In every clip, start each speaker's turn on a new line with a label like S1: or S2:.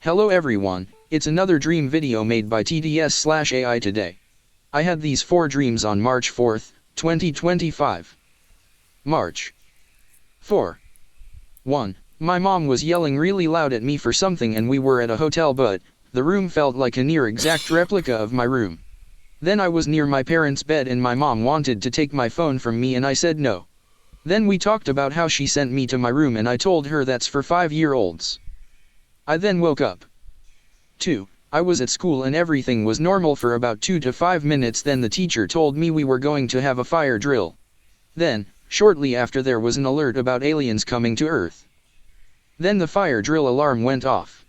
S1: Hello everyone, it's another dream video made by TDS/AI today. I had these 4 dreams on March 4th, 2025. March 4. 1. My mom was yelling really loud at me for something and we were at a hotel but the room felt like a near exact replica of my room. Then I was near my parents' bed and my mom wanted to take my phone from me and I said no. Then we talked about how she sent me to my room and I told her that's for 5-year-olds. I then woke up. 2. I was at school and everything was normal for about 2 to 5 minutes, then the teacher told me we were going to have a fire drill. Then, shortly after there was an alert about aliens coming to Earth. Then the fire drill alarm went off.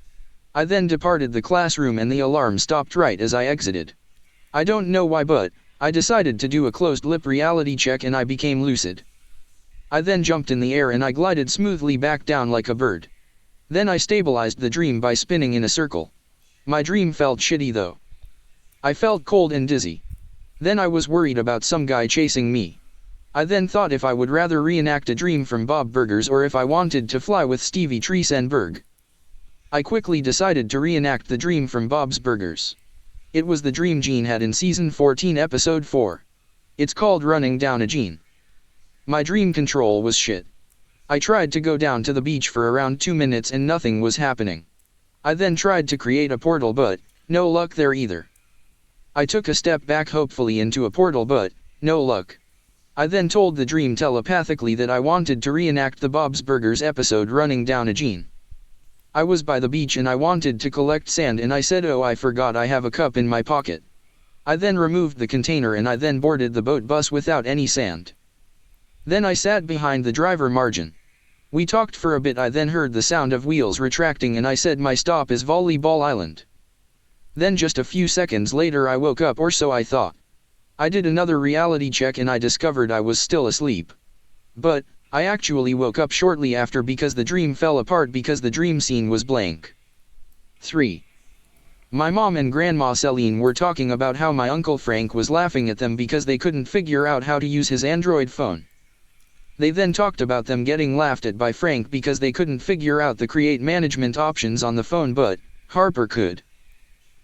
S1: I then departed the classroom and the alarm stopped right as I exited. I don't know why but, I decided to do a closed lip reality check and I became lucid. I then jumped in the air and I glided smoothly back down like a bird. Then I stabilized the dream by spinning in a circle. My dream felt shitty though. I felt cold and dizzy. Then I was worried about some guy chasing me. I then thought if I would rather reenact a dream from Bob Burgers or if I wanted to fly with Stevie Trecenberg. I quickly decided to reenact the dream from Bob's Burgers. It was the dream Gene had in season 14 episode 4. It's called Running Down a Gene. My dream control was shit. I tried to go down to the beach for around 2 minutes and nothing was happening. I then tried to create a portal but, no luck there either. I took a step back hopefully into a portal but, no luck. I then told the dream telepathically that I wanted to reenact the Bob's Burgers episode Running Down a Gene. I was by the beach and I wanted to collect sand and I said oh I forgot I have a cup in my pocket. I then removed the container and I then boarded the boat bus without any sand. Then I sat behind the driver Margine. We talked for a bit. I then heard the sound of wheels retracting and I said my stop is Volleyball Island. Then just a few seconds later I woke up, or so I thought. I did another reality check and I discovered I was still asleep. But, I actually woke up shortly after because the dream fell apart because the dream scene was blank. 3. My mom and Grandma Celine were talking about how my Uncle Frank was laughing at them because they couldn't figure out how to use his Android phone. They then talked about them getting laughed at by Frank because they couldn't figure out the create management options on the phone but Harper could.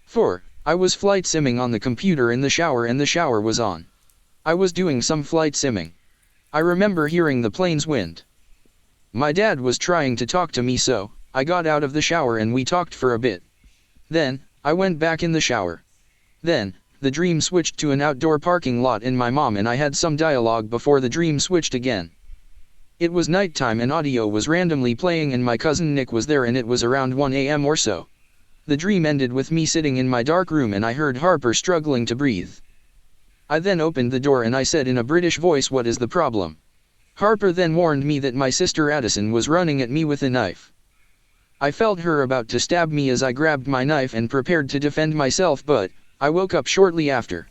S1: 4. I was flight simming on the computer in the shower and the shower was on. I was doing some flight simming. I remember hearing the plane's wind. My dad was trying to talk to me so I got out of the shower and we talked for a bit. Then, I went back in the shower. Then, the dream switched to an outdoor parking lot and my mom and I had some dialogue before the dream switched again. It was nighttime and audio was randomly playing and my cousin Nick was there and it was around 1 a.m. or so. The dream ended with me sitting in my dark room and I heard Harper struggling to breathe. I then opened the door and I said in a British voice, "What is the problem?" Harper then warned me that my sister Addison was running at me with a knife. I felt her about to stab me as I grabbed my knife and prepared to defend myself but, I woke up shortly after.